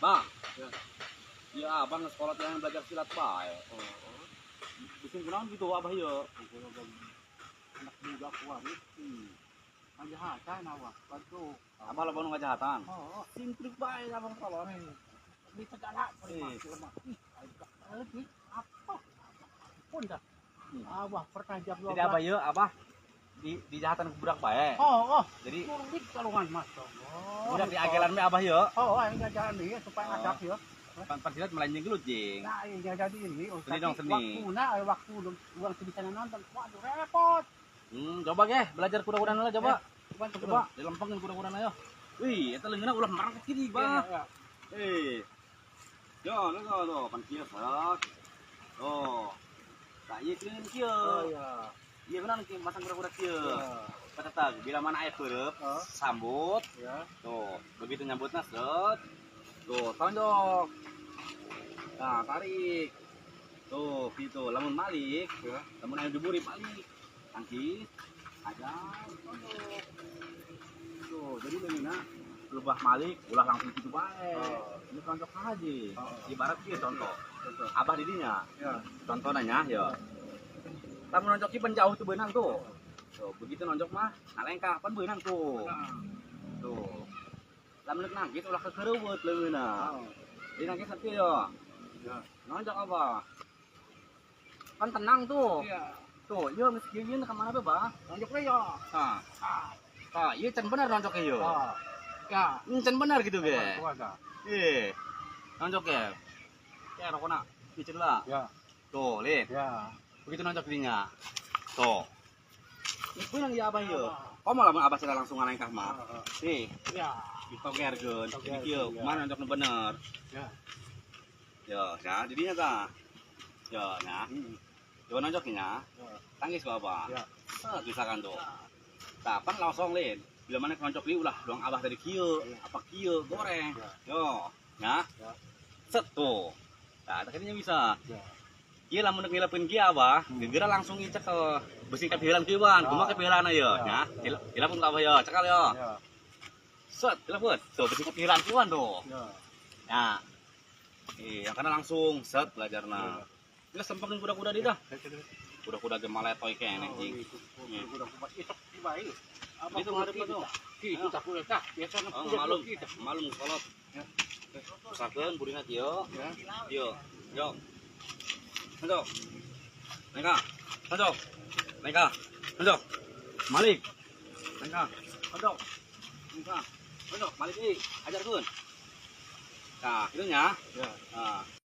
Bang. Ya. Iya, abang sekolah yang belajar silat bae. Bikin kunaon gitu abah ya. Anak muda kuat itu. Kajahatan awak, bantu. Abah lamun ngajahatan. Simplik bae abang kolor. Di tegala apa? Pun dah. Abah pertajam Jadi abah ya, abah di jahatan budak bae. Jadi Kurang kalungan mas. budak di agelan me abah ya. Yang jalan dia supaya ngadap ya. Pan silat melanjing gelujing. Nah, ini jadi ini. Seni dong, seni. Waktu uang bisa nonton. Waduh repot. Coba ge belajar kuda-kudaan lah coba. Coba. Dilempengin kuda-kudaan ayo. Wih, eta leungeunna ulah marang ke kiri, Bang. Yo, tuh, pan kieu set. Oh. Nah, ieu keun kieu. Iya benar nih masang kuda-kuda kieu. Patetag, bila mana aya peureup, sambut. Tuh, begitu nyambutna set. Tuh, tonjok. Nah, tarik. Tuh, gitu. Lamun balik, lamun aya diburi balik. Tangkis, ajar, tonjok. Tuh, jadi leungeunna lubah malik, ulah langsung gitu bae. Ini tonjok aja. Ibarat kieu contoh. Abah didinya. Contohnya ya. Lamun nonjok pan jauh tuh beunang tuh. Tuh, begitu nonjok mah nalengkah pan beunang tuh. Tuh. Lamun nangkis ulah kekereuweut leungeunna. Di nangkis kieu ya. Nonjok apa? Kan tenang tuh. Tuh, ieu geus kieu ka mana teh, Bang? Nonjok we ya. Tah, ieu can bener nonjok ieu. Can bener gitu ge. Nonjok ge. Ya rokona biceun lah. Tuh, lihat. Begitu nonjok dinya. Tuh. Ini beunang ya abah ieu. Komo lamun abah cara langsung ngalengkah mah. Nih. Ditogerkeun. Jadi kieu, kumaha nonjokna bener. Ya, didinya tah. Ya, nya. Coba nonjok nya. Tangkis ku abah. Set misalkan tuh. Tah, pan langsung lin. Bila mana nonjok li ulah doang abah tadi kieu, apa kieu goreng. Yo, nya. Set tuh. Nah, akhirnya bisa. Ieu lamun ngilepkeun kieu abah, geugera langsung ngicek ke besi kapihelan kieu ban. Kumaha kapihelan ieu, nya. Hilepkeun ka abah ya, cekal ya. Set, hilepkeun. Tuh besi kapihelan kieu ban tuh. Nah. Yang kana langsung set belajarna. Geus sempekeun kuda-kuda di tah. Kuda-kuda ge maletoy keneh jing. Kuda-kuda isok bae. Itu ngarep tuh. Kitu tak boleh tah. Biasana malum kolot. Usahakeun burina kieu. Kieu. Yo. Nonjok. Lengkah. Nonjok. Lengkah. Nonjok. Malik. Lengkah. Nonjok. Lengkah. Nonjok. Malik deui. Ajarkeun. Nah, kitu nya. Nah.